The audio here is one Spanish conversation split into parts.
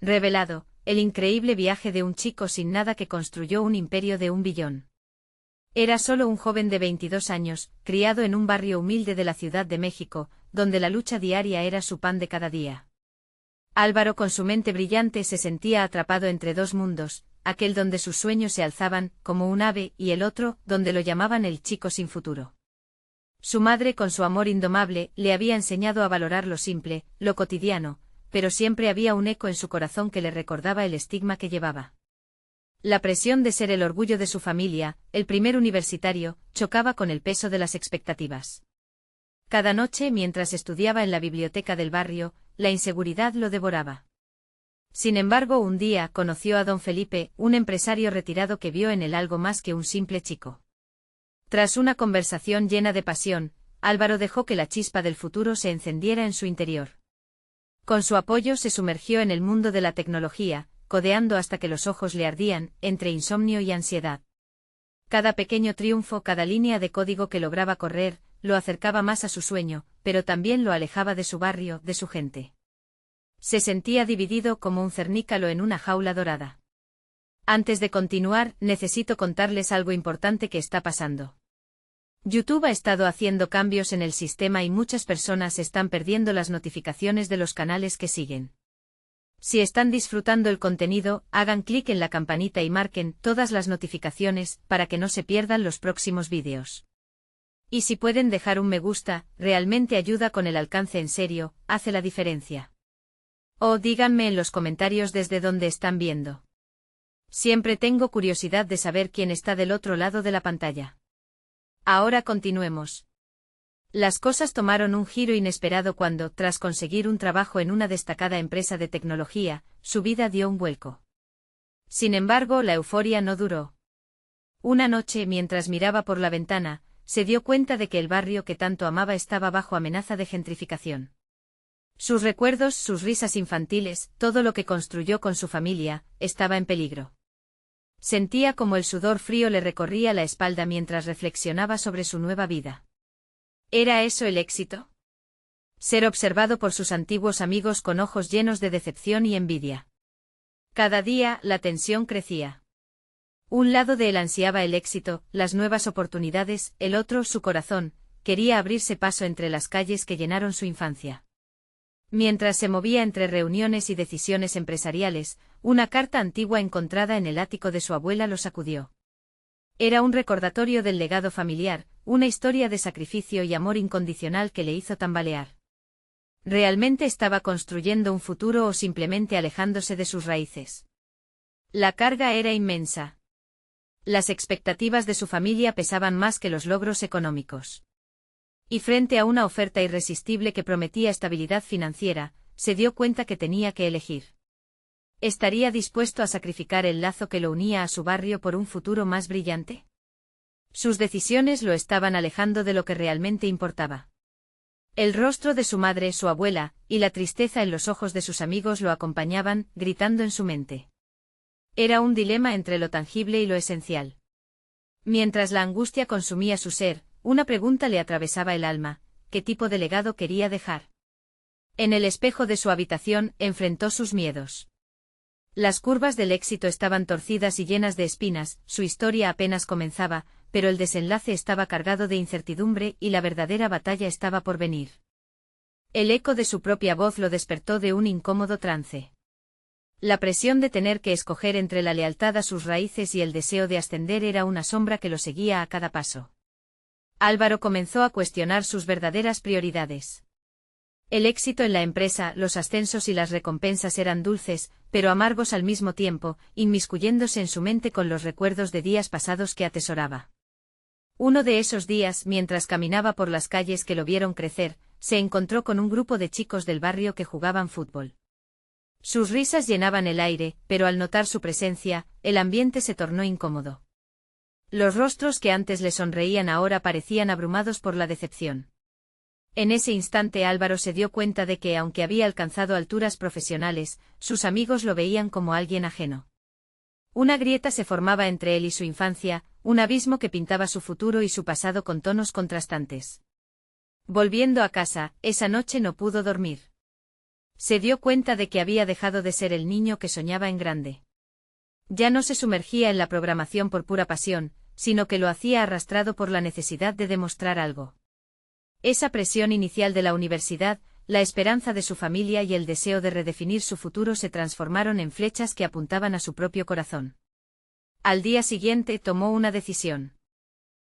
Revelado, el increíble viaje de un chico sin nada que construyó un imperio de 1 billón. Era solo un joven de 22 años, criado en un barrio humilde de la Ciudad de México, donde la lucha diaria era su pan de cada día. Álvaro, con su mente brillante, se sentía atrapado entre dos mundos, aquel donde sus sueños se alzaban como un ave y el otro, donde lo llamaban el chico sin futuro. Su madre, con su amor indomable, le había enseñado a valorar lo simple, lo cotidiano, pero siempre había un eco en su corazón que le recordaba el estigma que llevaba. La presión de ser el orgullo de su familia, el primer universitario, chocaba con el peso de las expectativas. Cada noche, mientras estudiaba en la biblioteca del barrio, la inseguridad lo devoraba. Sin embargo, un día conoció a don Felipe, un empresario retirado que vio en él algo más que un simple chico. Tras una conversación llena de pasión, Álvaro dejó que la chispa del futuro se encendiera en su interior. Con su apoyo se sumergió en el mundo de la tecnología, codeando hasta que los ojos le ardían, entre insomnio y ansiedad. Cada pequeño triunfo, cada línea de código que lograba correr, lo acercaba más a su sueño, pero también lo alejaba de su barrio, de su gente. Se sentía dividido como un cernícalo en una jaula dorada. Antes de continuar, necesito contarles algo importante que está pasando. YouTube ha estado haciendo cambios en el sistema y muchas personas están perdiendo las notificaciones de los canales que siguen. Si están disfrutando el contenido, hagan clic en la campanita y marquen todas las notificaciones para que no se pierdan los próximos vídeos. Y si pueden dejar un me gusta, realmente ayuda con el alcance, en serio, hace la diferencia. O díganme en los comentarios desde dónde están viendo. Siempre tengo curiosidad de saber quién está del otro lado de la pantalla. Ahora continuemos. Las cosas tomaron un giro inesperado cuando, tras conseguir un trabajo en una destacada empresa de tecnología, su vida dio un vuelco. Sin embargo, la euforia no duró. Una noche, mientras miraba por la ventana, se dio cuenta de que el barrio que tanto amaba estaba bajo amenaza de gentrificación. Sus recuerdos, sus risas infantiles, todo lo que construyó con su familia, estaba en peligro. Sentía como el sudor frío le recorría la espalda mientras reflexionaba sobre su nueva vida. ¿Era eso el éxito? Ser observado por sus antiguos amigos con ojos llenos de decepción y envidia. Cada día, la tensión crecía. Un lado de él ansiaba el éxito, las nuevas oportunidades, el otro, su corazón, quería abrirse paso entre las calles que llenaron su infancia. Mientras se movía entre reuniones y decisiones empresariales, una carta antigua encontrada en el ático de su abuela lo sacudió. Era un recordatorio del legado familiar, una historia de sacrificio y amor incondicional que le hizo tambalear. ¿Realmente estaba construyendo un futuro o simplemente alejándose de sus raíces? La carga era inmensa. Las expectativas de su familia pesaban más que los logros económicos. Y frente a una oferta irresistible que prometía estabilidad financiera, se dio cuenta que tenía que elegir. ¿Estaría dispuesto a sacrificar el lazo que lo unía a su barrio por un futuro más brillante? Sus decisiones lo estaban alejando de lo que realmente importaba. El rostro de su madre, su abuela, y la tristeza en los ojos de sus amigos lo acompañaban, gritando en su mente. Era un dilema entre lo tangible y lo esencial. Mientras la angustia consumía su ser, una pregunta le atravesaba el alma: ¿qué tipo de legado quería dejar? En el espejo de su habitación, enfrentó sus miedos. Las curvas del éxito estaban torcidas y llenas de espinas, su historia apenas comenzaba, pero el desenlace estaba cargado de incertidumbre y la verdadera batalla estaba por venir. El eco de su propia voz lo despertó de un incómodo trance. La presión de tener que escoger entre la lealtad a sus raíces y el deseo de ascender era una sombra que lo seguía a cada paso. Álvaro comenzó a cuestionar sus verdaderas prioridades. El éxito en la empresa, los ascensos y las recompensas eran dulces, pero amargos al mismo tiempo, inmiscuyéndose en su mente con los recuerdos de días pasados que atesoraba. Uno de esos días, mientras caminaba por las calles que lo vieron crecer, se encontró con un grupo de chicos del barrio que jugaban fútbol. Sus risas llenaban el aire, pero al notar su presencia, el ambiente se tornó incómodo. Los rostros que antes le sonreían ahora parecían abrumados por la decepción. En ese instante Álvaro se dio cuenta de que, aunque había alcanzado alturas profesionales, sus amigos lo veían como alguien ajeno. Una grieta se formaba entre él y su infancia, un abismo que pintaba su futuro y su pasado con tonos contrastantes. Volviendo a casa, esa noche no pudo dormir. Se dio cuenta de que había dejado de ser el niño que soñaba en grande. Ya no se sumergía en la programación por pura pasión, sino que lo hacía arrastrado por la necesidad de demostrar algo. Esa presión inicial de la universidad, la esperanza de su familia y el deseo de redefinir su futuro se transformaron en flechas que apuntaban a su propio corazón. Al día siguiente tomó una decisión.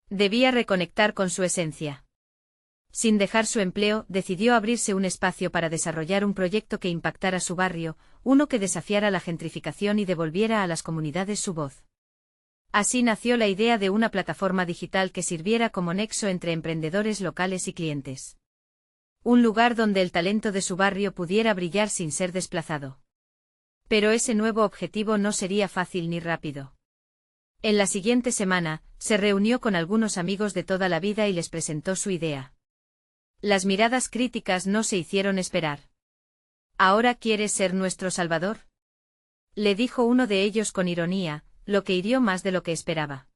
Debía reconectar con su esencia. Sin dejar su empleo, decidió abrirse un espacio para desarrollar un proyecto que impactara su barrio, uno que desafiara la gentrificación y devolviera a las comunidades su voz. Así nació la idea de una plataforma digital que sirviera como nexo entre emprendedores locales y clientes. Un lugar donde el talento de su barrio pudiera brillar sin ser desplazado. Pero ese nuevo objetivo no sería fácil ni rápido. En la siguiente semana, se reunió con algunos amigos de toda la vida y les presentó su idea. Las miradas críticas no se hicieron esperar. ¿Ahora quieres ser nuestro salvador?, le dijo uno de ellos con ironía, lo que hirió más de lo que esperaba.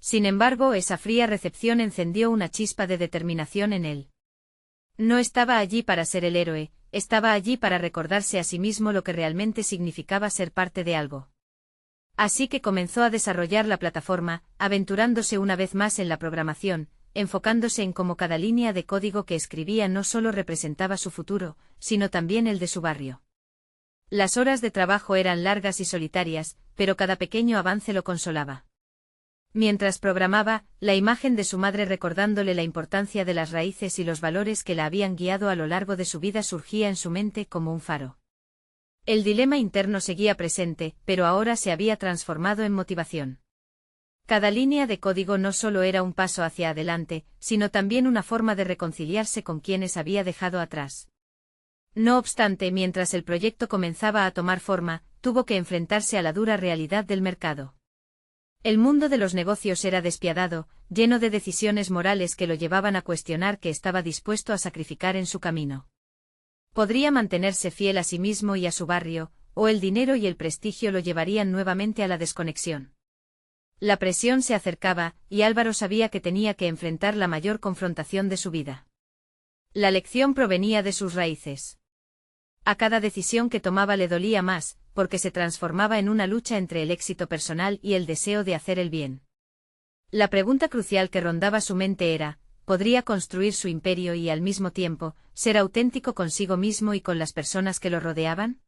Sin embargo, esa fría recepción encendió una chispa de determinación en él. No estaba allí para ser el héroe, estaba allí para recordarse a sí mismo lo que realmente significaba ser parte de algo. Así que comenzó a desarrollar la plataforma, aventurándose una vez más en la programación, enfocándose en cómo cada línea de código que escribía no solo representaba su futuro, sino también el de su barrio. Las horas de trabajo eran largas y solitarias, pero cada pequeño avance lo consolaba. Mientras programaba, la imagen de su madre recordándole la importancia de las raíces y los valores que la habían guiado a lo largo de su vida surgía en su mente como un faro. El dilema interno seguía presente, pero ahora se había transformado en motivación. Cada línea de código no solo era un paso hacia adelante, sino también una forma de reconciliarse con quienes había dejado atrás. No obstante, mientras el proyecto comenzaba a tomar forma, tuvo que enfrentarse a la dura realidad del mercado. El mundo de los negocios era despiadado, lleno de decisiones morales que lo llevaban a cuestionar qué estaba dispuesto a sacrificar en su camino. Podría mantenerse fiel a sí mismo y a su barrio, o el dinero y el prestigio lo llevarían nuevamente a la desconexión. La presión se acercaba, y Álvaro sabía que tenía que enfrentar la mayor confrontación de su vida. La lección provenía de sus raíces. A cada decisión que tomaba le dolía más, porque se transformaba en una lucha entre el éxito personal y el deseo de hacer el bien. La pregunta crucial que rondaba su mente era, ¿podría construir su imperio y al mismo tiempo, ser auténtico consigo mismo y con las personas que lo rodeaban?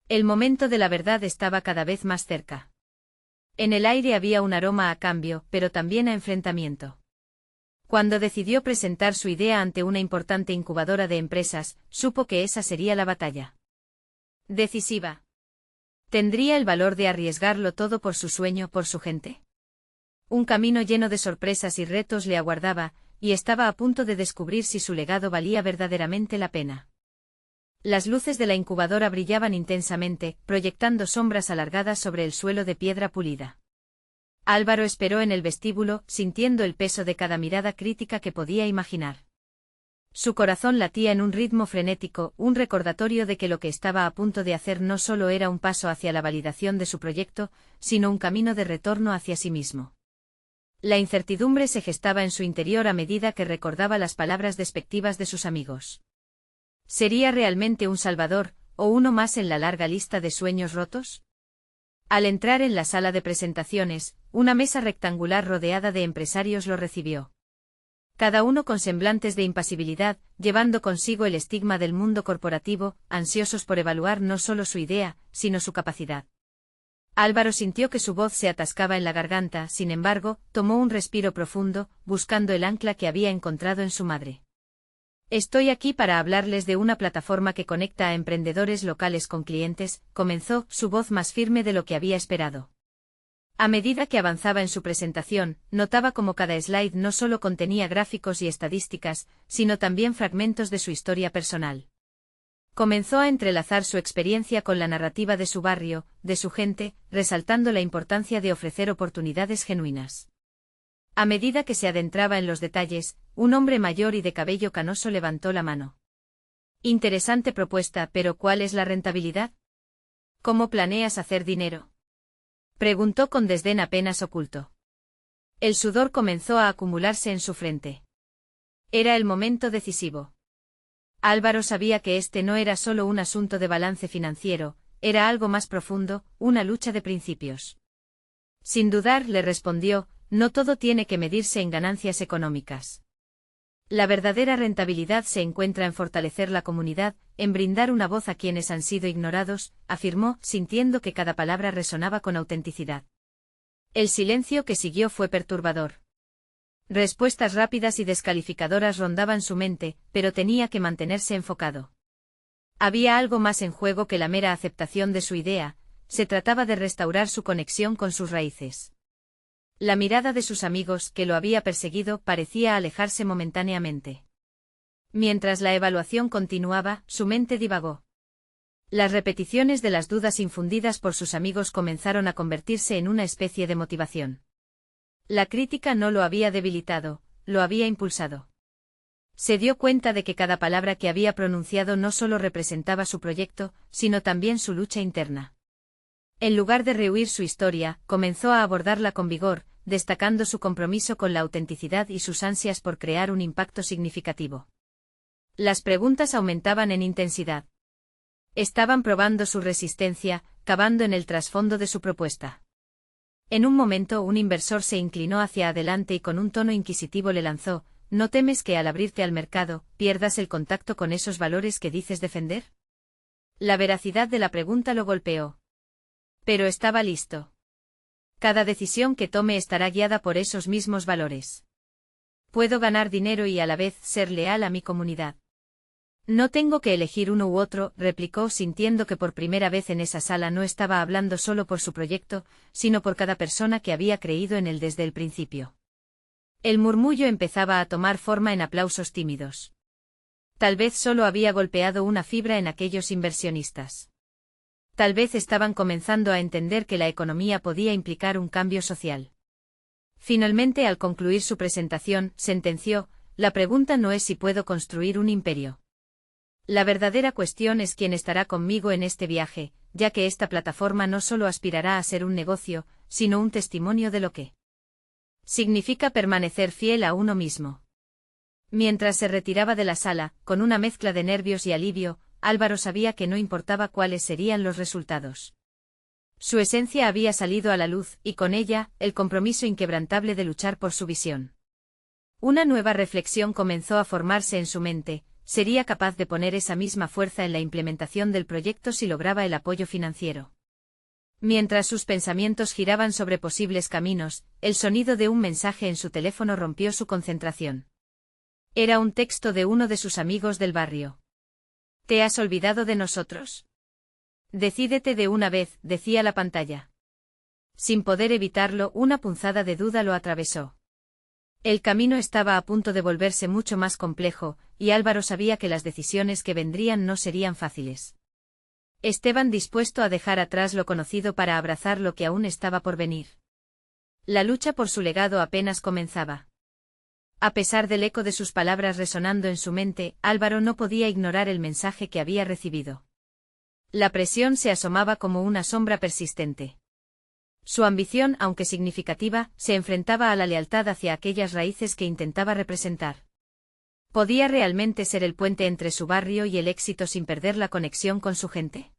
El momento de la verdad estaba cada vez más cerca. En el aire había un aroma a cambio, pero también a enfrentamiento. Cuando decidió presentar su idea ante una importante incubadora de empresas, supo que esa sería la batalla decisiva. ¿Tendría el valor de arriesgarlo todo por su sueño, por su gente? Un camino lleno de sorpresas y retos le aguardaba, y estaba a punto de descubrir si su legado valía verdaderamente la pena. Las luces de la incubadora brillaban intensamente, proyectando sombras alargadas sobre el suelo de piedra pulida. Álvaro esperó en el vestíbulo, sintiendo el peso de cada mirada crítica que podía imaginar. Su corazón latía en un ritmo frenético, un recordatorio de que lo que estaba a punto de hacer no solo era un paso hacia la validación de su proyecto, sino un camino de retorno hacia sí mismo. La incertidumbre se gestaba en su interior a medida que recordaba las palabras despectivas de sus amigos. ¿Sería realmente un salvador, o uno más en la larga lista de sueños rotos? Al entrar en la sala de presentaciones, una mesa rectangular rodeada de empresarios lo recibió. Cada uno con semblantes de impasibilidad, llevando consigo el estigma del mundo corporativo, ansiosos por evaluar no solo su idea, sino su capacidad. Álvaro sintió que su voz se atascaba en la garganta, sin embargo, tomó un respiro profundo, buscando el ancla que había encontrado en su madre. Estoy aquí para hablarles de una plataforma que conecta a emprendedores locales con clientes, comenzó, su voz más firme de lo que había esperado. A medida que avanzaba en su presentación, notaba cómo cada slide no solo contenía gráficos y estadísticas, sino también fragmentos de su historia personal. Comenzó a entrelazar su experiencia con la narrativa de su barrio, de su gente, resaltando la importancia de ofrecer oportunidades genuinas. A medida que se adentraba en los detalles, un hombre mayor y de cabello canoso levantó la mano. Interesante propuesta, pero ¿cuál es la rentabilidad? ¿Cómo planeas hacer dinero?, preguntó con desdén apenas oculto. El sudor comenzó a acumularse en su frente. Era el momento decisivo. Álvaro sabía que este no era solo un asunto de balance financiero, era algo más profundo, una lucha de principios. Sin dudar, le respondió, no todo tiene que medirse en ganancias económicas. La verdadera rentabilidad se encuentra en fortalecer la comunidad, en brindar una voz a quienes han sido ignorados, afirmó, sintiendo que cada palabra resonaba con autenticidad. El silencio que siguió fue perturbador. Respuestas rápidas y descalificadoras rondaban su mente, pero tenía que mantenerse enfocado. Había algo más en juego que la mera aceptación de su idea, se trataba de restaurar su conexión con sus raíces. La mirada de sus amigos, que lo había perseguido, parecía alejarse momentáneamente. Mientras la evaluación continuaba, su mente divagó. Las repeticiones de las dudas infundidas por sus amigos comenzaron a convertirse en una especie de motivación. La crítica no lo había debilitado, lo había impulsado. Se dio cuenta de que cada palabra que había pronunciado no solo representaba su proyecto, sino también su lucha interna. En lugar de rehuir su historia, comenzó a abordarla con vigor, destacando su compromiso con la autenticidad y sus ansias por crear un impacto significativo. Las preguntas aumentaban en intensidad. Estaban probando su resistencia, cavando en el trasfondo de su propuesta. En un momento un inversor se inclinó hacia adelante y con un tono inquisitivo le lanzó, ¿no temes que al abrirte al mercado, pierdas el contacto con esos valores que dices defender? La veracidad de la pregunta lo golpeó. Pero estaba listo. Cada decisión que tome estará guiada por esos mismos valores. Puedo ganar dinero y a la vez ser leal a mi comunidad. No tengo que elegir uno u otro, replicó, sintiendo que por primera vez en esa sala no estaba hablando solo por su proyecto, sino por cada persona que había creído en él desde el principio. El murmullo empezaba a tomar forma en aplausos tímidos. Tal vez solo había golpeado una fibra en aquellos inversionistas. Tal vez estaban comenzando a entender que la economía podía implicar un cambio social. Finalmente, al concluir su presentación, sentenció, la pregunta no es si puedo construir un imperio. La verdadera cuestión es quién estará conmigo en este viaje, ya que esta plataforma no solo aspirará a ser un negocio, sino un testimonio de lo que significa permanecer fiel a uno mismo. Mientras se retiraba de la sala, con una mezcla de nervios y alivio, Álvaro sabía que no importaba cuáles serían los resultados. Su esencia había salido a la luz, y con ella, el compromiso inquebrantable de luchar por su visión. Una nueva reflexión comenzó a formarse en su mente, sería capaz de poner esa misma fuerza en la implementación del proyecto si lograba el apoyo financiero. Mientras sus pensamientos giraban sobre posibles caminos, el sonido de un mensaje en su teléfono rompió su concentración. Era un texto de uno de sus amigos del barrio. ¿Te has olvidado de nosotros? Decídete de una vez, decía la pantalla. Sin poder evitarlo, una punzada de duda lo atravesó. El camino estaba a punto de volverse mucho más complejo, y Álvaro sabía que las decisiones que vendrían no serían fáciles. Esteban dispuesto a dejar atrás lo conocido para abrazar lo que aún estaba por venir. La lucha por su legado apenas comenzaba. A pesar del eco de sus palabras resonando en su mente, Álvaro no podía ignorar el mensaje que había recibido. La presión se asomaba como una sombra persistente. Su ambición, aunque significativa, se enfrentaba a la lealtad hacia aquellas raíces que intentaba representar. ¿Podía realmente ser el puente entre su barrio y el éxito sin perder la conexión con su gente?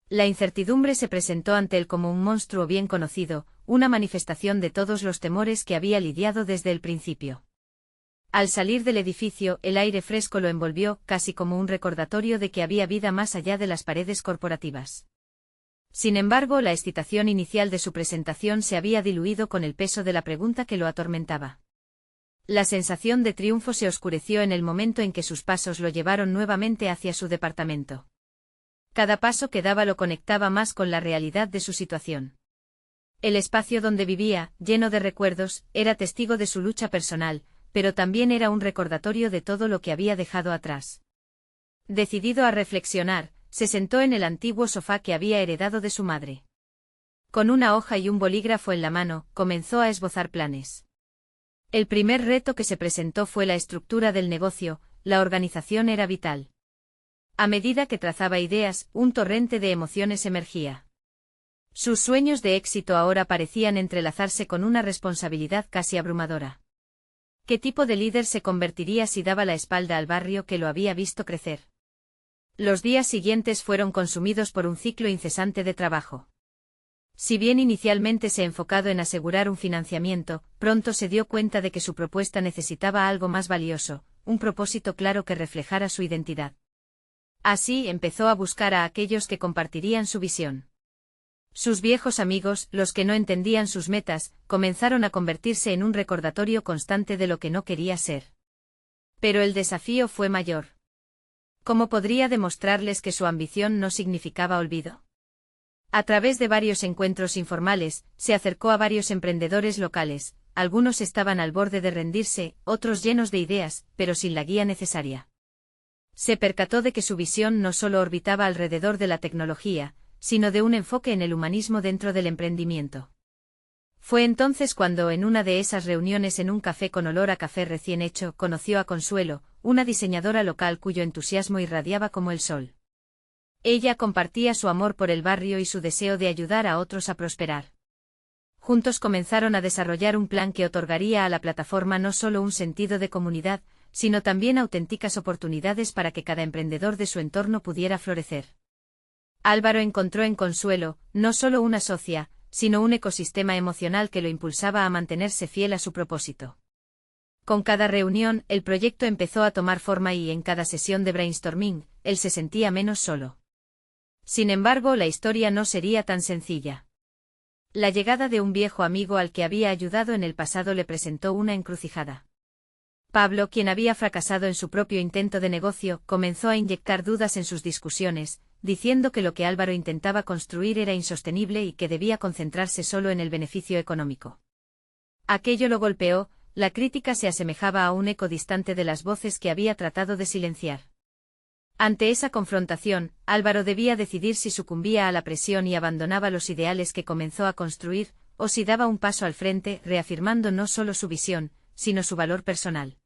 La incertidumbre se presentó ante él como un monstruo bien conocido, una manifestación de todos los temores que había lidiado desde el principio. Al salir del edificio, el aire fresco lo envolvió, casi como un recordatorio de que había vida más allá de las paredes corporativas. Sin embargo, la excitación inicial de su presentación se había diluido con el peso de la pregunta que lo atormentaba. La sensación de triunfo se oscureció en el momento en que sus pasos lo llevaron nuevamente hacia su departamento. Cada paso que daba lo conectaba más con la realidad de su situación. El espacio donde vivía, lleno de recuerdos, era testigo de su lucha personal, pero también era un recordatorio de todo lo que había dejado atrás. Decidido a reflexionar, se sentó en el antiguo sofá que había heredado de su madre. Con una hoja y un bolígrafo en la mano, comenzó a esbozar planes. El primer reto que se presentó fue la estructura del negocio, la organización era vital. A medida que trazaba ideas, un torrente de emociones emergía. Sus sueños de éxito ahora parecían entrelazarse con una responsabilidad casi abrumadora. ¿Qué tipo de líder se convertiría si daba la espalda al barrio que lo había visto crecer? Los días siguientes fueron consumidos por un ciclo incesante de trabajo. Si bien inicialmente se enfocado en asegurar un financiamiento, pronto se dio cuenta de que su propuesta necesitaba algo más valioso, un propósito claro que reflejara su identidad. Así empezó a buscar a aquellos que compartirían su visión. Sus viejos amigos, los que no entendían sus metas, comenzaron a convertirse en un recordatorio constante de lo que no quería ser. Pero el desafío fue mayor. ¿Cómo podría demostrarles que su ambición no significaba olvido? A través de varios encuentros informales, se acercó a varios emprendedores locales, algunos estaban al borde de rendirse, otros llenos de ideas, pero sin la guía necesaria. Se percató de que su visión no solo orbitaba alrededor de la tecnología, sino de un enfoque en el humanismo dentro del emprendimiento. Fue entonces cuando en una de esas reuniones en un café con olor a café recién hecho, conoció a Consuelo, una diseñadora local cuyo entusiasmo irradiaba como el sol. Ella compartía su amor por el barrio y su deseo de ayudar a otros a prosperar. Juntos comenzaron a desarrollar un plan que otorgaría a la plataforma no solo un sentido de comunidad, sino también auténticas oportunidades para que cada emprendedor de su entorno pudiera florecer. Álvaro encontró en Consuelo, no solo una socia, sino un ecosistema emocional que lo impulsaba a mantenerse fiel a su propósito. Con cada reunión, el proyecto empezó a tomar forma y en cada sesión de brainstorming, él se sentía menos solo. Sin embargo, la historia no sería tan sencilla. La llegada de un viejo amigo al que había ayudado en el pasado le presentó una encrucijada. Pablo, quien había fracasado en su propio intento de negocio, comenzó a inyectar dudas en sus discusiones, diciendo que lo que Álvaro intentaba construir era insostenible y que debía concentrarse solo en el beneficio económico. Aquello lo golpeó, la crítica se asemejaba a un eco distante de las voces que había tratado de silenciar. Ante esa confrontación, Álvaro debía decidir si sucumbía a la presión y abandonaba los ideales que comenzó a construir, o si daba un paso al frente, reafirmando no solo su visión, sino su valor personal.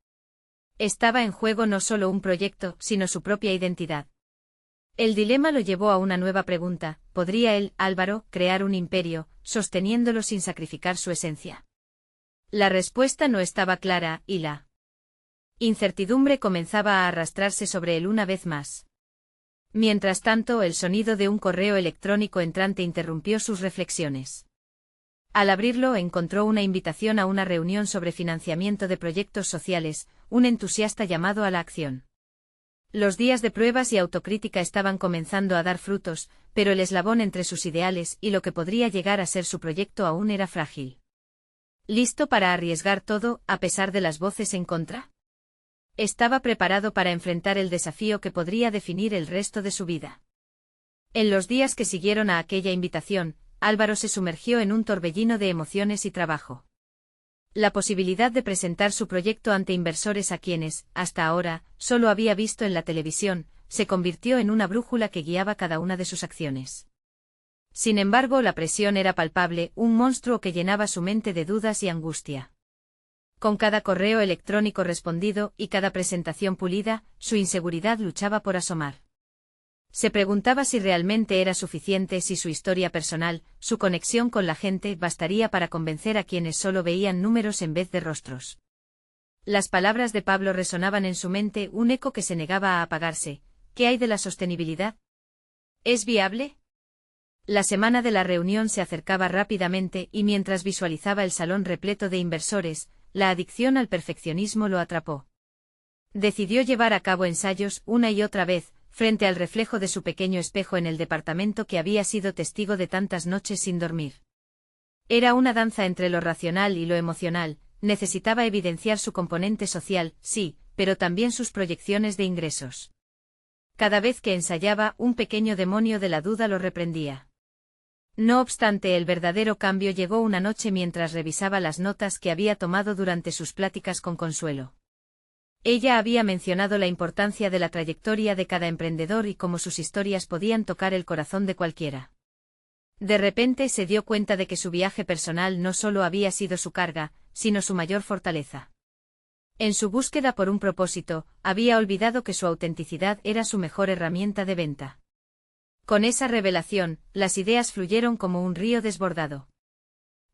Estaba en juego no solo un proyecto, sino su propia identidad. El dilema lo llevó a una nueva pregunta: ¿podría él, Álvaro, crear un imperio, sosteniéndolo sin sacrificar su esencia? La respuesta no estaba clara, y la incertidumbre comenzaba a arrastrarse sobre él una vez más. Mientras tanto, el sonido de un correo electrónico entrante interrumpió sus reflexiones. Al abrirlo, encontró una invitación a una reunión sobre financiamiento de proyectos sociales, un entusiasta llamado a la acción. Los días de pruebas y autocrítica estaban comenzando a dar frutos, pero el eslabón entre sus ideales y lo que podría llegar a ser su proyecto aún era frágil. ¿Listo para arriesgar todo, a pesar de las voces en contra? Estaba preparado para enfrentar el desafío que podría definir el resto de su vida. En los días que siguieron a aquella invitación, Álvaro se sumergió en un torbellino de emociones y trabajo. La posibilidad de presentar su proyecto ante inversores a quienes, hasta ahora, solo había visto en la televisión, se convirtió en una brújula que guiaba cada una de sus acciones. Sin embargo, la presión era palpable, un monstruo que llenaba su mente de dudas y angustia. Con cada correo electrónico respondido y cada presentación pulida, su inseguridad luchaba por asomar. Se preguntaba si realmente era suficiente, si su historia personal, su conexión con la gente, bastaría para convencer a quienes solo veían números en vez de rostros. Las palabras de Pablo resonaban en su mente, un eco que se negaba a apagarse. ¿Qué hay de la sostenibilidad? ¿Es viable? La semana de la reunión se acercaba rápidamente y mientras visualizaba el salón repleto de inversores, la adicción al perfeccionismo lo atrapó. Decidió llevar a cabo ensayos una y otra vez, frente al reflejo de su pequeño espejo en el departamento que había sido testigo de tantas noches sin dormir. Era una danza entre lo racional y lo emocional, necesitaba evidenciar su componente social, sí, pero también sus proyecciones de ingresos. Cada vez que ensayaba, un pequeño demonio de la duda lo reprendía. No obstante, el verdadero cambio llegó una noche mientras revisaba las notas que había tomado durante sus pláticas con Consuelo. Ella había mencionado la importancia de la trayectoria de cada emprendedor y cómo sus historias podían tocar el corazón de cualquiera. De repente se dio cuenta de que su viaje personal no solo había sido su carga, sino su mayor fortaleza. En su búsqueda por un propósito, había olvidado que su autenticidad era su mejor herramienta de venta. Con esa revelación, las ideas fluyeron como un río desbordado.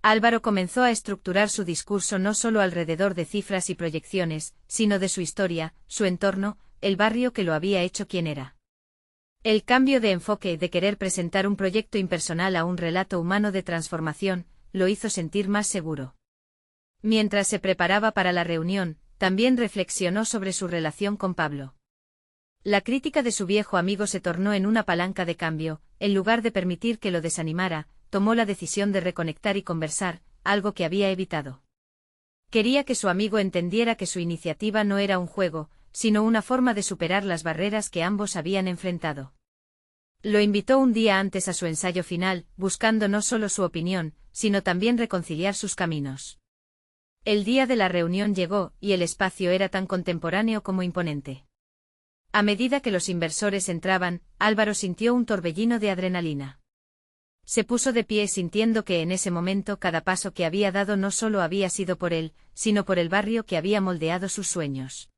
Álvaro comenzó a estructurar su discurso no solo alrededor de cifras y proyecciones, sino de su historia, su entorno, el barrio que lo había hecho quien era. El cambio de enfoque de querer presentar un proyecto impersonal a un relato humano de transformación, lo hizo sentir más seguro. Mientras se preparaba para la reunión, también reflexionó sobre su relación con Pablo. La crítica de su viejo amigo se tornó en una palanca de cambio, en lugar de permitir que lo desanimara, tomó la decisión de reconectar y conversar, algo que había evitado. Quería que su amigo entendiera que su iniciativa no era un juego, sino una forma de superar las barreras que ambos habían enfrentado. Lo invitó un día antes a su ensayo final, buscando no solo su opinión, sino también reconciliar sus caminos. El día de la reunión llegó, y el espacio era tan contemporáneo como imponente. A medida que los inversores entraban, Álvaro sintió un torbellino de adrenalina. Se puso de pie sintiendo que en ese momento cada paso que había dado no solo había sido por él, sino por el barrio que había moldeado sus sueños.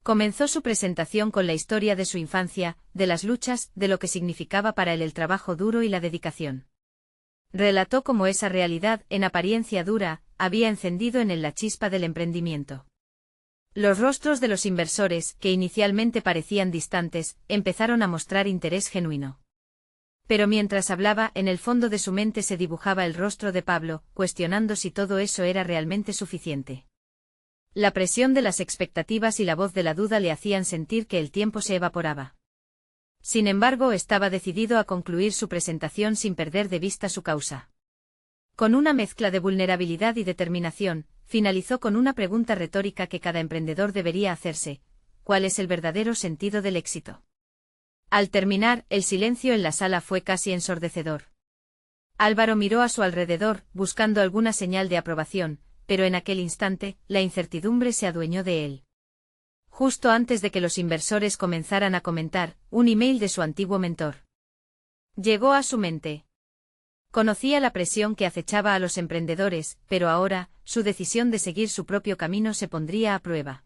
Comenzó su presentación con la historia de su infancia, de las luchas, de lo que significaba para él el trabajo duro y la dedicación. Relató cómo esa realidad, en apariencia dura, había encendido en él la chispa del emprendimiento. Los rostros de los inversores, que inicialmente parecían distantes, empezaron a mostrar interés genuino. Pero mientras hablaba, en el fondo de su mente se dibujaba el rostro de Pablo, cuestionando si todo eso era realmente suficiente. La presión de las expectativas y la voz de la duda le hacían sentir que el tiempo se evaporaba. Sin embargo, estaba decidido a concluir su presentación sin perder de vista su causa. Con una mezcla de vulnerabilidad y determinación, finalizó con una pregunta retórica que cada emprendedor debería hacerse: ¿cuál es el verdadero sentido del éxito? Al terminar, el silencio en la sala fue casi ensordecedor. Álvaro miró a su alrededor, buscando alguna señal de aprobación, pero en aquel instante, la incertidumbre se adueñó de él. Justo antes de que los inversores comenzaran a comentar, un email de su antiguo mentor llegó a su mente. Conocía la presión que acechaba a los emprendedores, pero ahora, su decisión de seguir su propio camino se pondría a prueba.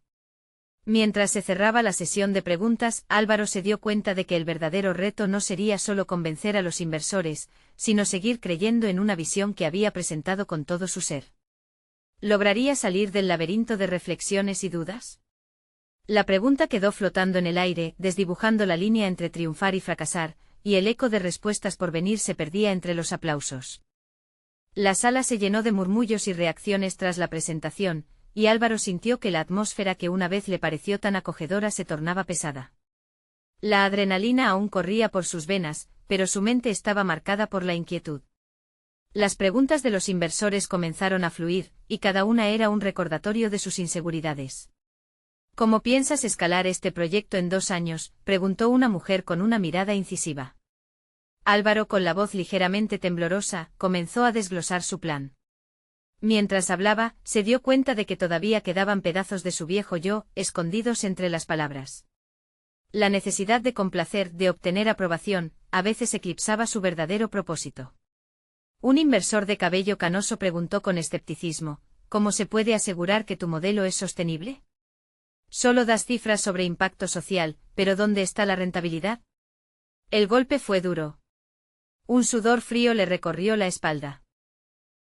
Mientras se cerraba la sesión de preguntas, Álvaro se dio cuenta de que el verdadero reto no sería solo convencer a los inversores, sino seguir creyendo en una visión que había presentado con todo su ser. ¿Lograría salir del laberinto de reflexiones y dudas? La pregunta quedó flotando en el aire, desdibujando la línea entre triunfar y fracasar, y el eco de respuestas por venir se perdía entre los aplausos. La sala se llenó de murmullos y reacciones tras la presentación, y Álvaro sintió que la atmósfera que una vez le pareció tan acogedora se tornaba pesada. La adrenalina aún corría por sus venas, pero su mente estaba marcada por la inquietud. Las preguntas de los inversores comenzaron a fluir, y cada una era un recordatorio de sus inseguridades. ¿Cómo piensas escalar este proyecto en 2 años?, preguntó una mujer con una mirada incisiva. Álvaro, con la voz ligeramente temblorosa, comenzó a desglosar su plan. Mientras hablaba, se dio cuenta de que todavía quedaban pedazos de su viejo yo, escondidos entre las palabras. La necesidad de complacer, de obtener aprobación, a veces eclipsaba su verdadero propósito. Un inversor de cabello canoso preguntó con escepticismo: ¿cómo se puede asegurar que tu modelo es sostenible? Solo das cifras sobre impacto social, pero ¿dónde está la rentabilidad? El golpe fue duro. Un sudor frío le recorrió la espalda.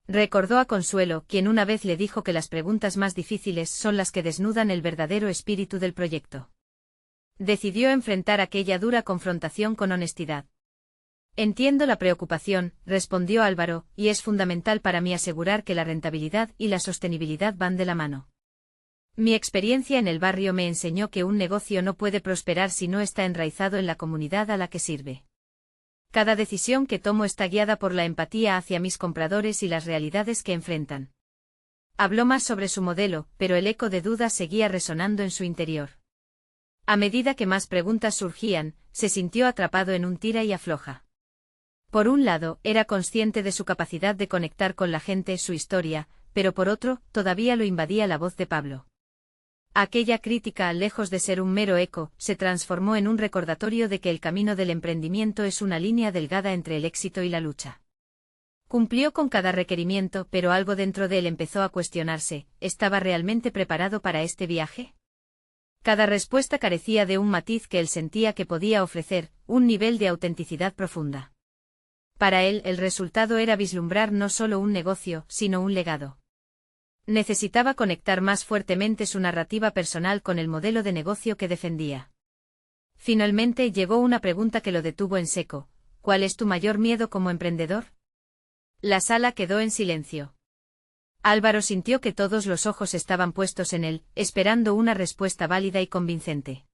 Recordó a Consuelo, quien una vez le dijo que las preguntas más difíciles son las que desnudan el verdadero espíritu del proyecto. Decidió enfrentar aquella dura confrontación con honestidad. Entiendo la preocupación, respondió Álvaro, y es fundamental para mí asegurar que la rentabilidad y la sostenibilidad van de la mano. Mi experiencia en el barrio me enseñó que un negocio no puede prosperar si no está enraizado en la comunidad a la que sirve. Cada decisión que tomo está guiada por la empatía hacia mis compradores y las realidades que enfrentan. Habló más sobre su modelo, pero el eco de dudas seguía resonando en su interior. A medida que más preguntas surgían, se sintió atrapado en un tira y afloja. Por un lado, era consciente de su capacidad de conectar con la gente, su historia, pero por otro, todavía lo invadía la voz de Pablo. Aquella crítica, lejos de ser un mero eco, se transformó en un recordatorio de que el camino del emprendimiento es una línea delgada entre el éxito y la lucha. Cumplió con cada requerimiento, pero algo dentro de él empezó a cuestionarse: ¿estaba realmente preparado para este viaje? Cada respuesta carecía de un matiz que él sentía que podía ofrecer, un nivel de autenticidad profunda. Para él, el resultado era vislumbrar no solo un negocio, sino un legado. Necesitaba conectar más fuertemente su narrativa personal con el modelo de negocio que defendía. Finalmente llegó una pregunta que lo detuvo en seco: ¿cuál es tu mayor miedo como emprendedor? La sala quedó en silencio. Álvaro sintió que todos los ojos estaban puestos en él, esperando una respuesta válida y convincente.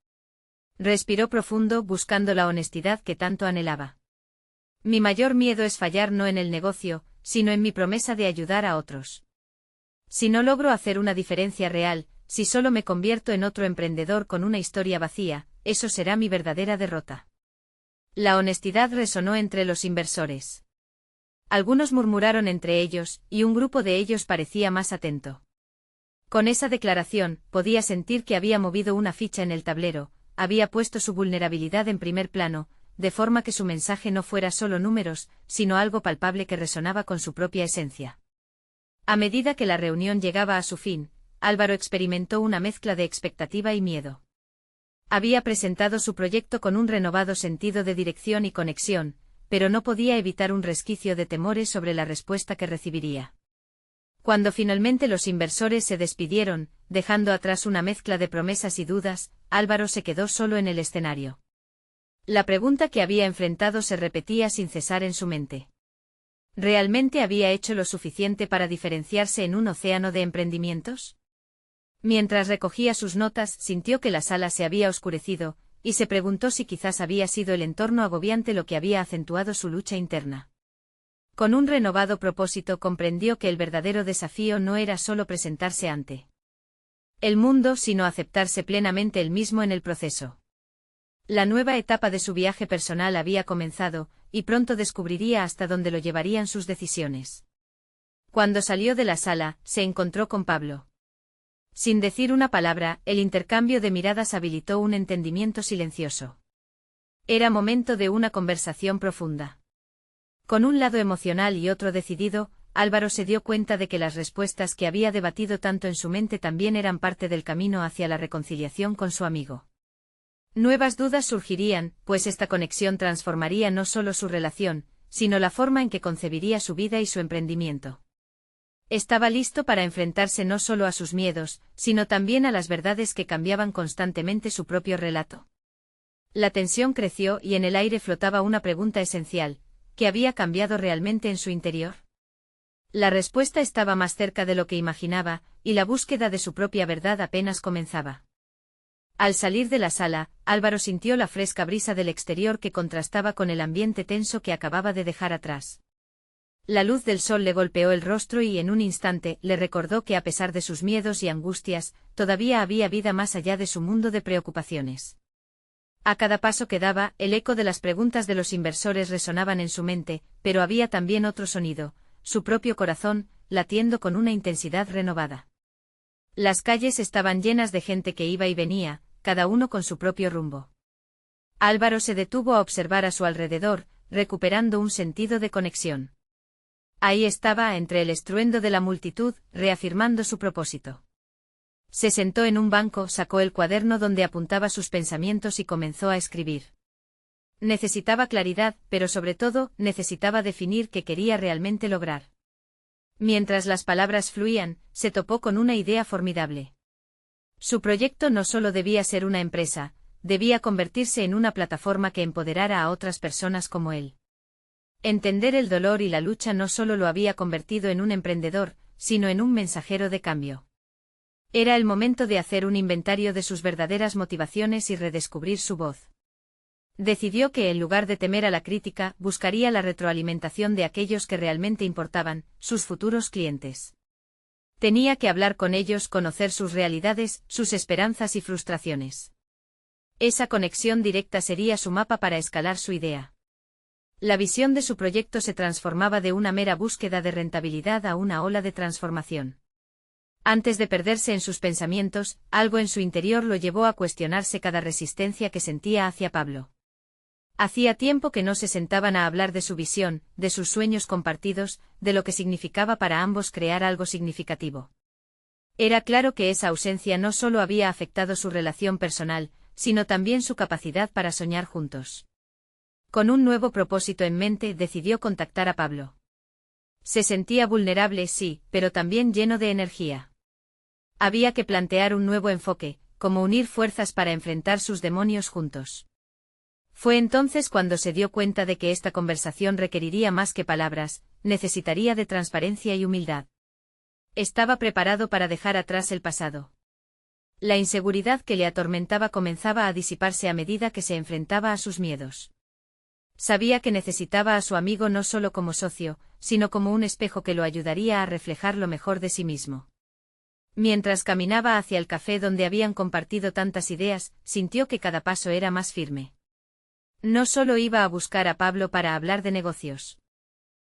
Respiró profundo, buscando la honestidad que tanto anhelaba. Mi mayor miedo es fallar no en el negocio, sino en mi promesa de ayudar a otros. Si no logro hacer una diferencia real, si solo me convierto en otro emprendedor con una historia vacía, eso será mi verdadera derrota. La honestidad resonó entre los inversores. Algunos murmuraron entre ellos, y un grupo de ellos parecía más atento. Con esa declaración, podía sentir que había movido una ficha en el tablero, había puesto su vulnerabilidad en primer plano, de forma que su mensaje no fuera solo números, sino algo palpable que resonaba con su propia esencia. A medida que la reunión llegaba a su fin, Álvaro experimentó una mezcla de expectativa y miedo. Había presentado su proyecto con un renovado sentido de dirección y conexión, pero no podía evitar un resquicio de temores sobre la respuesta que recibiría. Cuando finalmente los inversores se despidieron, dejando atrás una mezcla de promesas y dudas, Álvaro se quedó solo en el escenario. La pregunta que había enfrentado se repetía sin cesar en su mente. ¿Realmente había hecho lo suficiente para diferenciarse en un océano de emprendimientos? Mientras recogía sus notas, sintió que la sala se había oscurecido, y se preguntó si quizás había sido el entorno agobiante lo que había acentuado su lucha interna. Con un renovado propósito comprendió que el verdadero desafío no era solo presentarse ante el mundo, sino aceptarse plenamente él mismo en el proceso. La nueva etapa de su viaje personal había comenzado, y pronto descubriría hasta dónde lo llevarían sus decisiones. Cuando salió de la sala, se encontró con Pablo. Sin decir una palabra, el intercambio de miradas habilitó un entendimiento silencioso. Era momento de una conversación profunda. Con un lado emocional y otro decidido, Álvaro se dio cuenta de que las respuestas que había debatido tanto en su mente también eran parte del camino hacia la reconciliación con su amigo. Nuevas dudas surgirían, pues esta conexión transformaría no solo su relación, sino la forma en que concebiría su vida y su emprendimiento. Estaba listo para enfrentarse no solo a sus miedos, sino también a las verdades que cambiaban constantemente su propio relato. La tensión creció y en el aire flotaba una pregunta esencial: ¿qué había cambiado realmente en su interior? La respuesta estaba más cerca de lo que imaginaba, y la búsqueda de su propia verdad apenas comenzaba. Al salir de la sala, Álvaro sintió la fresca brisa del exterior que contrastaba con el ambiente tenso que acababa de dejar atrás. La luz del sol le golpeó el rostro y en un instante le recordó que a pesar de sus miedos y angustias, todavía había vida más allá de su mundo de preocupaciones. A cada paso que daba, el eco de las preguntas de los inversores resonaban en su mente, pero había también otro sonido: su propio corazón, latiendo con una intensidad renovada. Las calles estaban llenas de gente que iba y venía, cada uno con su propio rumbo. Álvaro se detuvo a observar a su alrededor, recuperando un sentido de conexión. Ahí estaba, entre el estruendo de la multitud, reafirmando su propósito. Se sentó en un banco, sacó el cuaderno donde apuntaba sus pensamientos y comenzó a escribir. Necesitaba claridad, pero sobre todo, necesitaba definir qué quería realmente lograr. Mientras las palabras fluían, se topó con una idea formidable. Su proyecto no solo debía ser una empresa, debía convertirse en una plataforma que empoderara a otras personas como él. Entender el dolor y la lucha no solo lo había convertido en un emprendedor, sino en un mensajero de cambio. Era el momento de hacer un inventario de sus verdaderas motivaciones y redescubrir su voz. Decidió que en lugar de temer a la crítica, buscaría la retroalimentación de aquellos que realmente importaban, sus futuros clientes. Tenía que hablar con ellos, conocer sus realidades, sus esperanzas y frustraciones. Esa conexión directa sería su mapa para escalar su idea. La visión de su proyecto se transformaba de una mera búsqueda de rentabilidad a una ola de transformación. Antes de perderse en sus pensamientos, algo en su interior lo llevó a cuestionarse cada resistencia que sentía hacia Pablo. Hacía tiempo que no se sentaban a hablar de su visión, de sus sueños compartidos, de lo que significaba para ambos crear algo significativo. Era claro que esa ausencia no solo había afectado su relación personal, sino también su capacidad para soñar juntos. Con un nuevo propósito en mente, decidió contactar a Pablo. Se sentía vulnerable, sí, pero también lleno de energía. Había que plantear un nuevo enfoque, como unir fuerzas para enfrentar sus demonios juntos. Fue entonces cuando se dio cuenta de que esta conversación requeriría más que palabras, necesitaría de transparencia y humildad. Estaba preparado para dejar atrás el pasado. La inseguridad que le atormentaba comenzaba a disiparse a medida que se enfrentaba a sus miedos. Sabía que necesitaba a su amigo no solo como socio, sino como un espejo que lo ayudaría a reflejar lo mejor de sí mismo. Mientras caminaba hacia el café donde habían compartido tantas ideas, sintió que cada paso era más firme. No solo iba a buscar a Pablo para hablar de negocios.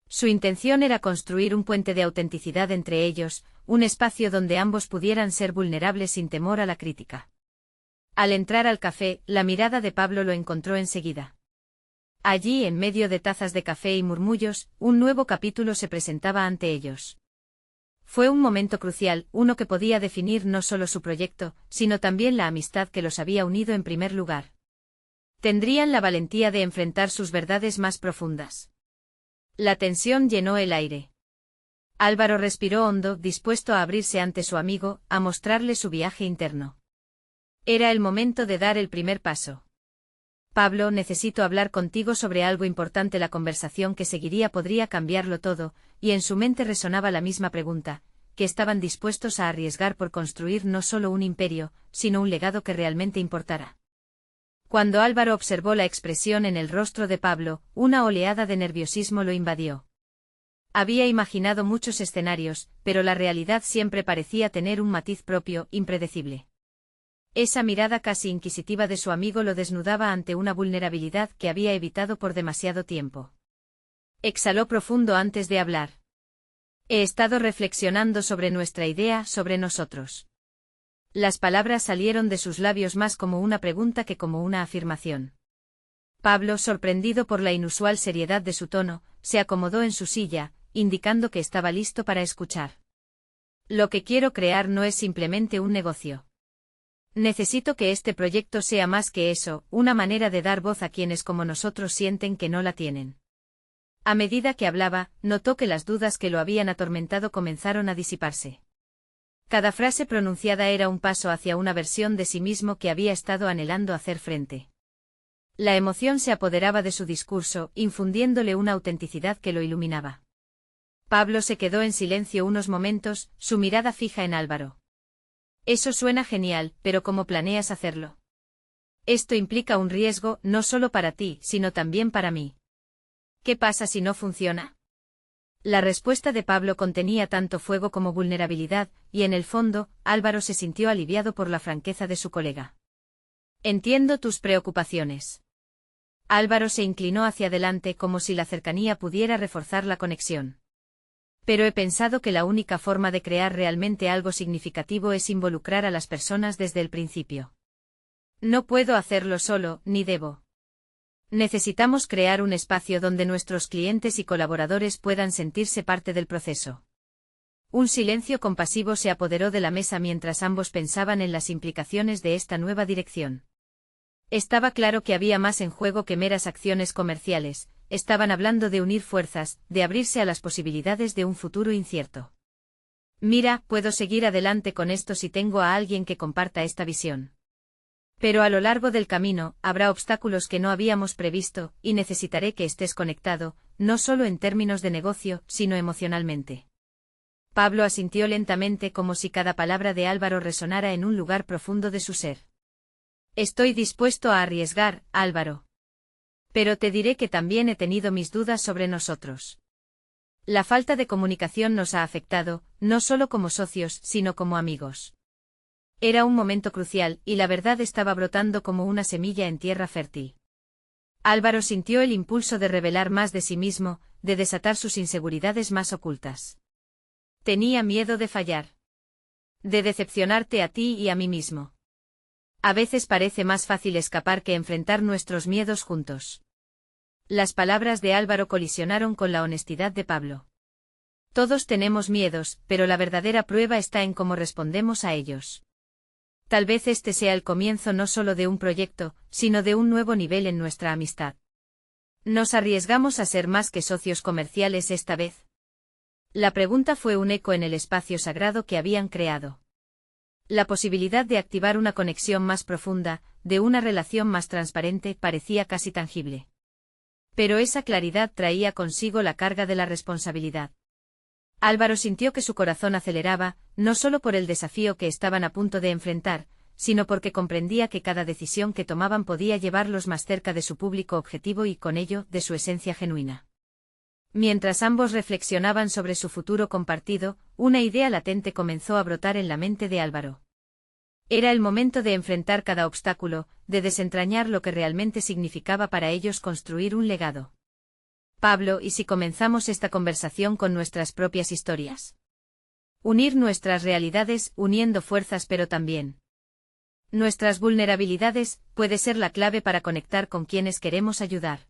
Su intención era construir un puente de autenticidad entre ellos, un espacio donde ambos pudieran ser vulnerables sin temor a la crítica. Al entrar al café, la mirada de Pablo lo encontró enseguida. Allí, en medio de tazas de café y murmullos, un nuevo capítulo se presentaba ante ellos. Fue un momento crucial, uno que podía definir no solo su proyecto, sino también la amistad que los había unido en primer lugar. Tendrían la valentía de enfrentar sus verdades más profundas. La tensión llenó el aire. Álvaro respiró hondo, dispuesto a abrirse ante su amigo, a mostrarle su viaje interno. Era el momento de dar el primer paso. Pablo, necesito hablar contigo sobre algo importante. La conversación que seguiría podría cambiarlo todo, y en su mente resonaba la misma pregunta, ¿qué estaban dispuestos a arriesgar por construir no solo un imperio, sino un legado que realmente importara? Cuando Álvaro observó la expresión en el rostro de Pablo, una oleada de nerviosismo lo invadió. Había imaginado muchos escenarios, pero la realidad siempre parecía tener un matiz propio, impredecible. Esa mirada casi inquisitiva de su amigo lo desnudaba ante una vulnerabilidad que había evitado por demasiado tiempo. Exhaló profundo antes de hablar. He estado reflexionando sobre nuestra idea, sobre nosotros. Las palabras salieron de sus labios más como una pregunta que como una afirmación. Pablo, sorprendido por la inusual seriedad de su tono, se acomodó en su silla, indicando que estaba listo para escuchar. Lo que quiero crear no es simplemente un negocio. Necesito que este proyecto sea más que eso, una manera de dar voz a quienes como nosotros sienten que no la tienen. A medida que hablaba, notó que las dudas que lo habían atormentado comenzaron a disiparse. Cada frase pronunciada era un paso hacia una versión de sí mismo que había estado anhelando hacer frente. La emoción se apoderaba de su discurso, infundiéndole una autenticidad que lo iluminaba. Pablo se quedó en silencio unos momentos, su mirada fija en Álvaro. Eso suena genial, pero ¿cómo planeas hacerlo? Esto implica un riesgo, no solo para ti, sino también para mí. ¿Qué pasa si no funciona? La respuesta de Pablo contenía tanto fuego como vulnerabilidad, y en el fondo, Álvaro se sintió aliviado por la franqueza de su colega. Entiendo tus preocupaciones. Álvaro se inclinó hacia adelante como si la cercanía pudiera reforzar la conexión. Pero he pensado que la única forma de crear realmente algo significativo es involucrar a las personas desde el principio. No puedo hacerlo solo, ni debo. Necesitamos crear un espacio donde nuestros clientes y colaboradores puedan sentirse parte del proceso. Un silencio compasivo se apoderó de la mesa mientras ambos pensaban en las implicaciones de esta nueva dirección. Estaba claro que había más en juego que meras acciones comerciales, estaban hablando de unir fuerzas, de abrirse a las posibilidades de un futuro incierto. Mira, puedo seguir adelante con esto si tengo a alguien que comparta esta visión. Pero a lo largo del camino, habrá obstáculos que no habíamos previsto, y necesitaré que estés conectado, no solo en términos de negocio, sino emocionalmente. Pablo asintió lentamente como si cada palabra de Álvaro resonara en un lugar profundo de su ser. Estoy dispuesto a arriesgar, Álvaro. Pero te diré que también he tenido mis dudas sobre nosotros. La falta de comunicación nos ha afectado, no solo como socios, sino como amigos. Era un momento crucial, y la verdad estaba brotando como una semilla en tierra fértil. Álvaro sintió el impulso de revelar más de sí mismo, de desatar sus inseguridades más ocultas. Tenía miedo de fallar. De decepcionarte a ti y a mí mismo. A veces parece más fácil escapar que enfrentar nuestros miedos juntos. Las palabras de Álvaro colisionaron con la honestidad de Pablo. Todos tenemos miedos, pero la verdadera prueba está en cómo respondemos a ellos. Tal vez este sea el comienzo no solo de un proyecto, sino de un nuevo nivel en nuestra amistad. ¿Nos arriesgamos a ser más que socios comerciales esta vez? La pregunta fue un eco en el espacio sagrado que habían creado. La posibilidad de activar una conexión más profunda, de una relación más transparente, parecía casi tangible. Pero esa claridad traía consigo la carga de la responsabilidad. Álvaro sintió que su corazón aceleraba, no solo por el desafío que estaban a punto de enfrentar, sino porque comprendía que cada decisión que tomaban podía llevarlos más cerca de su público objetivo y con ello, de su esencia genuina. Mientras ambos reflexionaban sobre su futuro compartido, una idea latente comenzó a brotar en la mente de Álvaro. Era el momento de enfrentar cada obstáculo, de desentrañar lo que realmente significaba para ellos construir un legado. Pablo, ¿y si comenzamos esta conversación con nuestras propias historias? Unir nuestras realidades, uniendo fuerzas pero también nuestras vulnerabilidades, puede ser la clave para conectar con quienes queremos ayudar.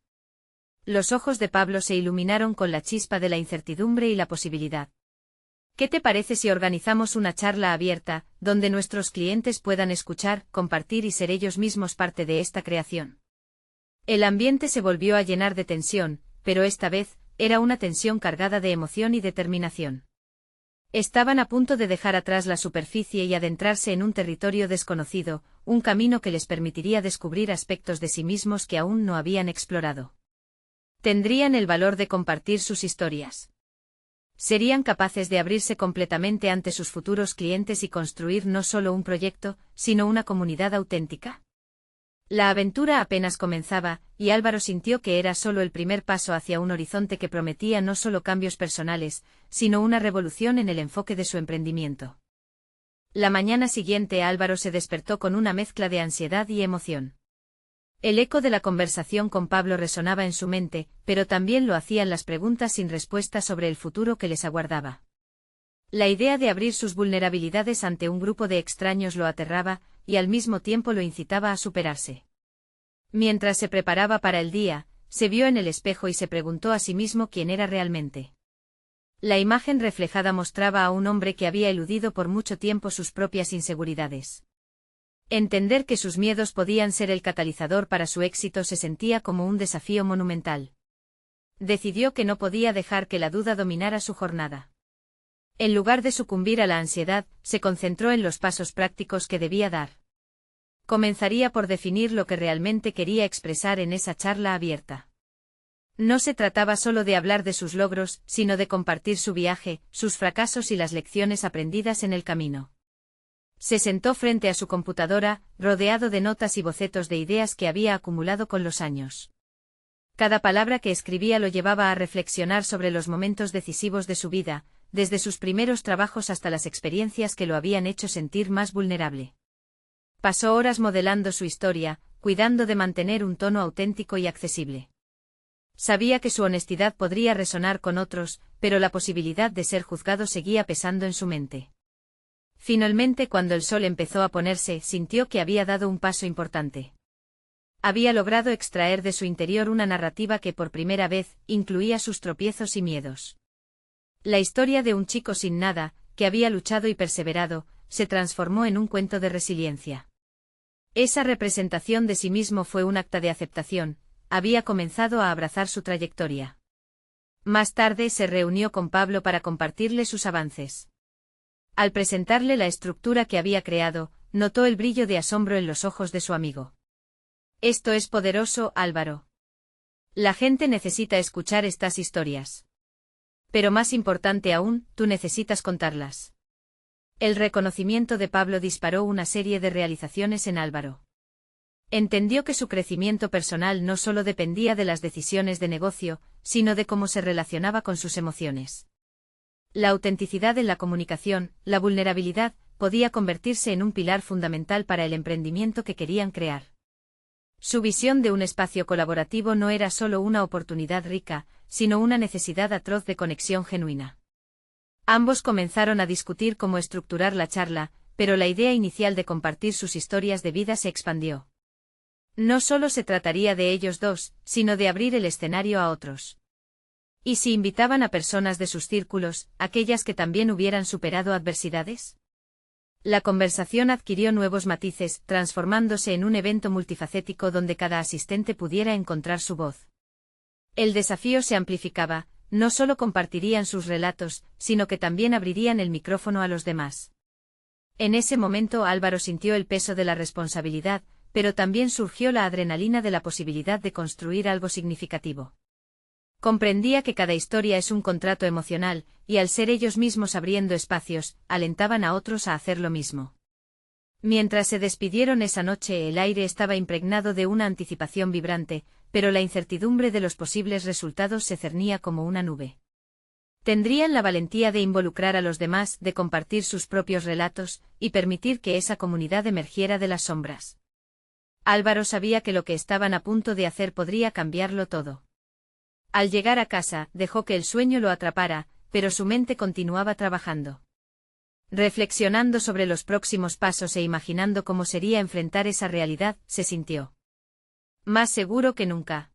Los ojos de Pablo se iluminaron con la chispa de la incertidumbre y la posibilidad. ¿Qué te parece si organizamos una charla abierta, donde nuestros clientes puedan escuchar, compartir y ser ellos mismos parte de esta creación? El ambiente se volvió a llenar de tensión, pero esta vez, era una tensión cargada de emoción y determinación. Estaban a punto de dejar atrás la superficie y adentrarse en un territorio desconocido, un camino que les permitiría descubrir aspectos de sí mismos que aún no habían explorado. Tendrían el valor de compartir sus historias. Serían capaces de abrirse completamente ante sus futuros clientes y construir no solo un proyecto, sino una comunidad auténtica. La aventura apenas comenzaba, y Álvaro sintió que era solo el primer paso hacia un horizonte que prometía no solo cambios personales, sino una revolución en el enfoque de su emprendimiento. La mañana siguiente Álvaro se despertó con una mezcla de ansiedad y emoción. El eco de la conversación con Pablo resonaba en su mente, pero también lo hacían las preguntas sin respuesta sobre el futuro que les aguardaba. La idea de abrir sus vulnerabilidades ante un grupo de extraños lo aterraba, y al mismo tiempo lo incitaba a superarse. Mientras se preparaba para el día, se vio en el espejo y se preguntó a sí mismo quién era realmente. La imagen reflejada mostraba a un hombre que había eludido por mucho tiempo sus propias inseguridades. Entender que sus miedos podían ser el catalizador para su éxito se sentía como un desafío monumental. Decidió que no podía dejar que la duda dominara su jornada. En lugar de sucumbir a la ansiedad, se concentró en los pasos prácticos que debía dar. Comenzaría por definir lo que realmente quería expresar en esa charla abierta. No se trataba solo de hablar de sus logros, sino de compartir su viaje, sus fracasos y las lecciones aprendidas en el camino. Se sentó frente a su computadora, rodeado de notas y bocetos de ideas que había acumulado con los años. Cada palabra que escribía lo llevaba a reflexionar sobre los momentos decisivos de su vida, desde sus primeros trabajos hasta las experiencias que lo habían hecho sentir más vulnerable. Pasó horas modelando su historia, cuidando de mantener un tono auténtico y accesible. Sabía que su honestidad podría resonar con otros, pero la posibilidad de ser juzgado seguía pesando en su mente. Finalmente, cuando el sol empezó a ponerse, sintió que había dado un paso importante. Había logrado extraer de su interior una narrativa que por primera vez incluía sus tropiezos y miedos. La historia de un chico sin nada, que había luchado y perseverado, se transformó en un cuento de resiliencia. Esa representación de sí mismo fue un acta de aceptación, había comenzado a abrazar su trayectoria. Más tarde se reunió con Pablo para compartirle sus avances. Al presentarle la estructura que había creado, notó el brillo de asombro en los ojos de su amigo. Esto es poderoso, Álvaro. La gente necesita escuchar estas historias. Pero más importante aún, tú necesitas contarlas. El reconocimiento de Pablo disparó una serie de realizaciones en Álvaro. Entendió que su crecimiento personal no solo dependía de las decisiones de negocio, sino de cómo se relacionaba con sus emociones. La autenticidad en la comunicación, la vulnerabilidad, podía convertirse en un pilar fundamental para el emprendimiento que querían crear. Su visión de un espacio colaborativo no era solo una oportunidad rica, sino una necesidad atroz de conexión genuina. Ambos comenzaron a discutir cómo estructurar la charla, pero la idea inicial de compartir sus historias de vida se expandió. No solo se trataría de ellos dos, sino de abrir el escenario a otros. ¿Y si invitaban a personas de sus círculos, aquellas que también hubieran superado adversidades? La conversación adquirió nuevos matices, transformándose en un evento multifacético donde cada asistente pudiera encontrar su voz. El desafío se amplificaba, no solo compartirían sus relatos, sino que también abrirían el micrófono a los demás. En ese momento Álvaro sintió el peso de la responsabilidad, pero también surgió la adrenalina de la posibilidad de construir algo significativo. Comprendía que cada historia es un contrato emocional, y al ser ellos mismos abriendo espacios, alentaban a otros a hacer lo mismo. Mientras se despidieron esa noche, el aire estaba impregnado de una anticipación vibrante, pero la incertidumbre de los posibles resultados se cernía como una nube. Tendrían la valentía de involucrar a los demás, de compartir sus propios relatos, y permitir que esa comunidad emergiera de las sombras. Álvaro sabía que lo que estaban a punto de hacer podría cambiarlo todo. Al llegar a casa, dejó que el sueño lo atrapara, pero su mente continuaba trabajando. Reflexionando sobre los próximos pasos e imaginando cómo sería enfrentar esa realidad, se sintió más seguro que nunca.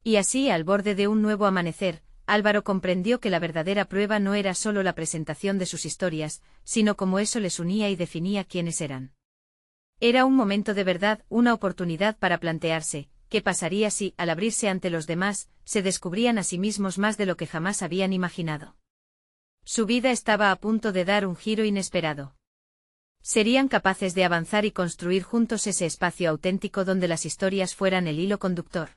Y así, al borde de un nuevo amanecer, Álvaro comprendió que la verdadera prueba no era solo la presentación de sus historias, sino cómo eso les unía y definía quiénes eran. Era un momento de verdad, una oportunidad para plantearse, ¿qué pasaría si, al abrirse ante los demás, se descubrían a sí mismos más de lo que jamás habían imaginado? Su vida estaba a punto de dar un giro inesperado. Serían capaces de avanzar y construir juntos ese espacio auténtico donde las historias fueran el hilo conductor.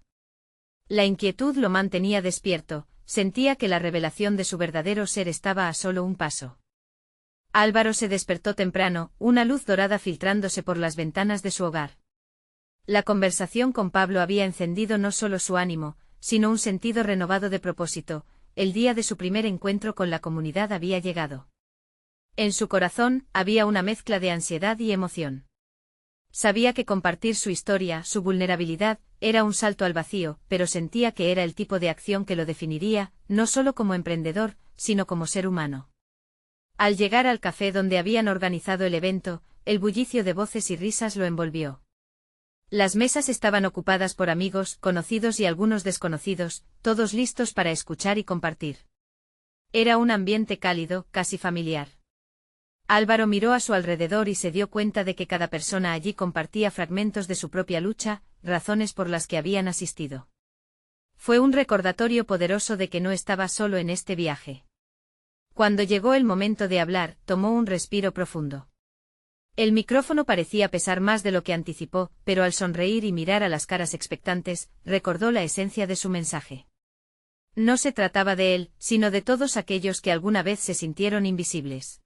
La inquietud lo mantenía despierto, sentía que la revelación de su verdadero ser estaba a solo un paso. Álvaro se despertó temprano, una luz dorada filtrándose por las ventanas de su hogar. La conversación con Pablo había encendido no solo su ánimo, sino un sentido renovado de propósito. El día de su primer encuentro con la comunidad había llegado. En su corazón había una mezcla de ansiedad y emoción. Sabía que compartir su historia, su vulnerabilidad, era un salto al vacío, pero sentía que era el tipo de acción que lo definiría, no solo como emprendedor, sino como ser humano. Al llegar al café donde habían organizado el evento, el bullicio de voces y risas lo envolvió. Las mesas estaban ocupadas por amigos, conocidos y algunos desconocidos, todos listos para escuchar y compartir. Era un ambiente cálido, casi familiar. Álvaro miró a su alrededor y se dio cuenta de que cada persona allí compartía fragmentos de su propia lucha, razones por las que habían asistido. Fue un recordatorio poderoso de que no estaba solo en este viaje. Cuando llegó el momento de hablar, tomó un respiro profundo. El micrófono parecía pesar más de lo que anticipó, pero al sonreír y mirar a las caras expectantes, recordó la esencia de su mensaje. No se trataba de él, sino de todos aquellos que alguna vez se sintieron invisibles.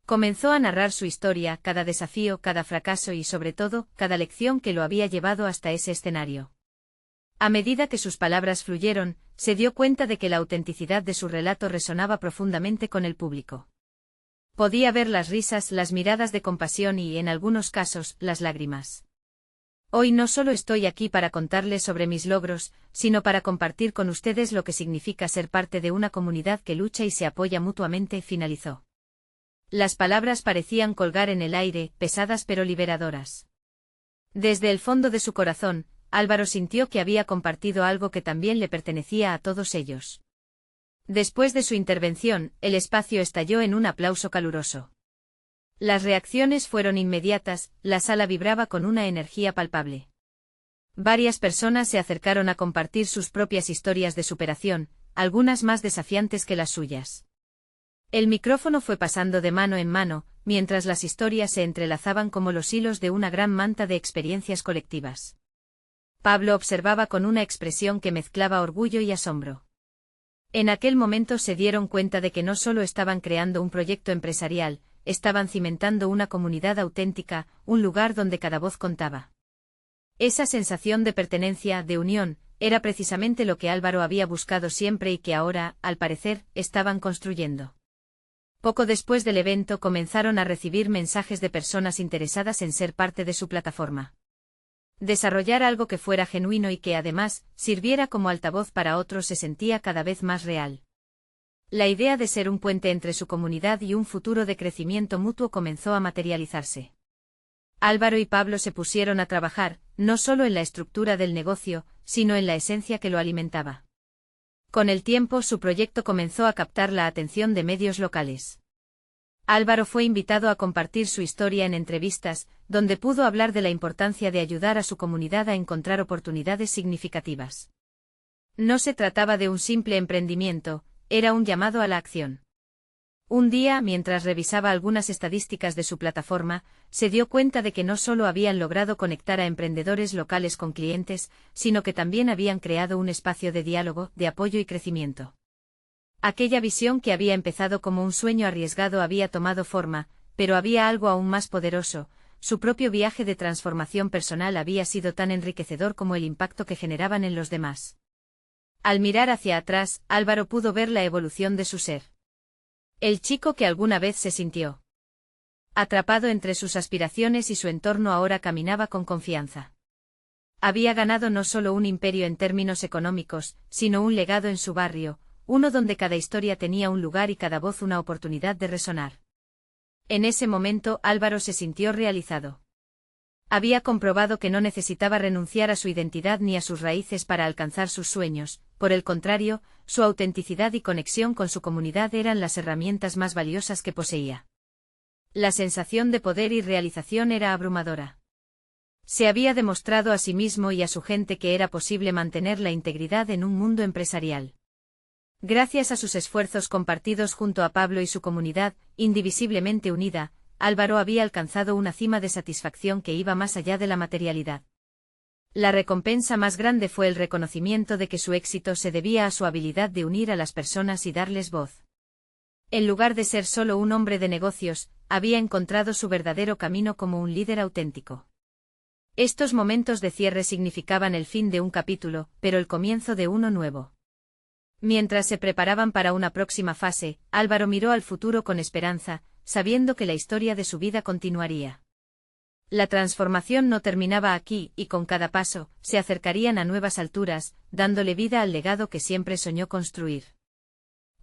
Comenzó a narrar su historia, cada desafío, cada fracaso y sobre todo, cada lección que lo había llevado hasta ese escenario. A medida que sus palabras fluyeron, se dio cuenta de que la autenticidad de su relato resonaba profundamente con el público. Podía ver las risas, las miradas de compasión y, en algunos casos, las lágrimas. Hoy no solo estoy aquí para contarles sobre mis logros, sino para compartir con ustedes lo que significa ser parte de una comunidad que lucha y se apoya mutuamente, finalizó. Las palabras parecían colgar en el aire, pesadas pero liberadoras. Desde el fondo de su corazón, Álvaro sintió que había compartido algo que también le pertenecía a todos ellos. Después de su intervención, el espacio estalló en un aplauso caluroso. Las reacciones fueron inmediatas, la sala vibraba con una energía palpable. Varias personas se acercaron a compartir sus propias historias de superación, algunas más desafiantes que las suyas. El micrófono fue pasando de mano en mano, mientras las historias se entrelazaban como los hilos de una gran manta de experiencias colectivas. Pablo observaba con una expresión que mezclaba orgullo y asombro. En aquel momento se dieron cuenta de que no solo estaban creando un proyecto empresarial, estaban cimentando una comunidad auténtica, un lugar donde cada voz contaba. Esa sensación de pertenencia, de unión, era precisamente lo que Álvaro había buscado siempre y que ahora, al parecer, estaban construyendo. Poco después del evento comenzaron a recibir mensajes de personas interesadas en ser parte de su plataforma. Desarrollar algo que fuera genuino y que además sirviera como altavoz para otros se sentía cada vez más real. La idea de ser un puente entre su comunidad y un futuro de crecimiento mutuo comenzó a materializarse. Álvaro y Pablo se pusieron a trabajar, no solo en la estructura del negocio, sino en la esencia que lo alimentaba. Con el tiempo su proyecto comenzó a captar la atención de medios locales. Álvaro fue invitado a compartir su historia en entrevistas, donde pudo hablar de la importancia de ayudar a su comunidad a encontrar oportunidades significativas. No se trataba de un simple emprendimiento, era un llamado a la acción. Un día, mientras revisaba algunas estadísticas de su plataforma, se dio cuenta de que no solo habían logrado conectar a emprendedores locales con clientes, sino que también habían creado un espacio de diálogo, de apoyo y crecimiento. Aquella visión que había empezado como un sueño arriesgado había tomado forma, pero había algo aún más poderoso: su propio viaje de transformación personal había sido tan enriquecedor como el impacto que generaban en los demás. Al mirar hacia atrás, Álvaro pudo ver la evolución de su ser. El chico que alguna vez se sintió atrapado entre sus aspiraciones y su entorno ahora caminaba con confianza. Había ganado no solo un imperio en términos económicos, sino un legado en su barrio, uno donde cada historia tenía un lugar y cada voz una oportunidad de resonar. En ese momento Álvaro se sintió realizado. Había comprobado que no necesitaba renunciar a su identidad ni a sus raíces para alcanzar sus sueños; por el contrario, su autenticidad y conexión con su comunidad eran las herramientas más valiosas que poseía. La sensación de poder y realización era abrumadora. Se había demostrado a sí mismo y a su gente que era posible mantener la integridad en un mundo empresarial. Gracias a sus esfuerzos compartidos junto a Pablo y su comunidad, indivisiblemente unida, Álvaro había alcanzado una cima de satisfacción que iba más allá de la materialidad. La recompensa más grande fue el reconocimiento de que su éxito se debía a su habilidad de unir a las personas y darles voz. En lugar de ser solo un hombre de negocios, había encontrado su verdadero camino como un líder auténtico. Estos momentos de cierre significaban el fin de un capítulo, pero el comienzo de uno nuevo. Mientras se preparaban para una próxima fase, Álvaro miró al futuro con esperanza, sabiendo que la historia de su vida continuaría. La transformación no terminaba aquí, y con cada paso, se acercarían a nuevas alturas, dándole vida al legado que siempre soñó construir.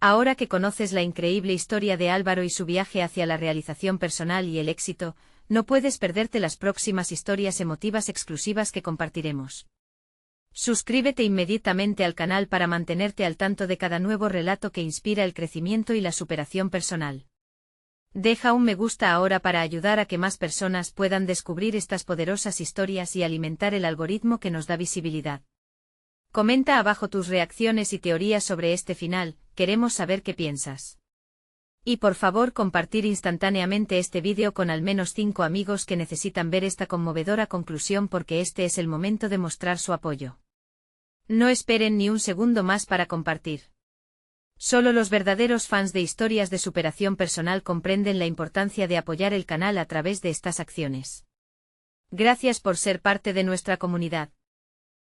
Ahora que conoces la increíble historia de Álvaro y su viaje hacia la realización personal y el éxito, no puedes perderte las próximas historias emotivas exclusivas que compartiremos. Suscríbete inmediatamente al canal para mantenerte al tanto de cada nuevo relato que inspira el crecimiento y la superación personal. Deja un me gusta ahora para ayudar a que más personas puedan descubrir estas poderosas historias y alimentar el algoritmo que nos da visibilidad. Comenta abajo tus reacciones y teorías sobre este final, queremos saber qué piensas. Y por favor compartir instantáneamente este vídeo con al menos 5 amigos que necesitan ver esta conmovedora conclusión, porque este es el momento de mostrar su apoyo. No esperen ni un segundo más para compartir. Solo los verdaderos fans de historias de superación personal comprenden la importancia de apoyar el canal a través de estas acciones. Gracias por ser parte de nuestra comunidad.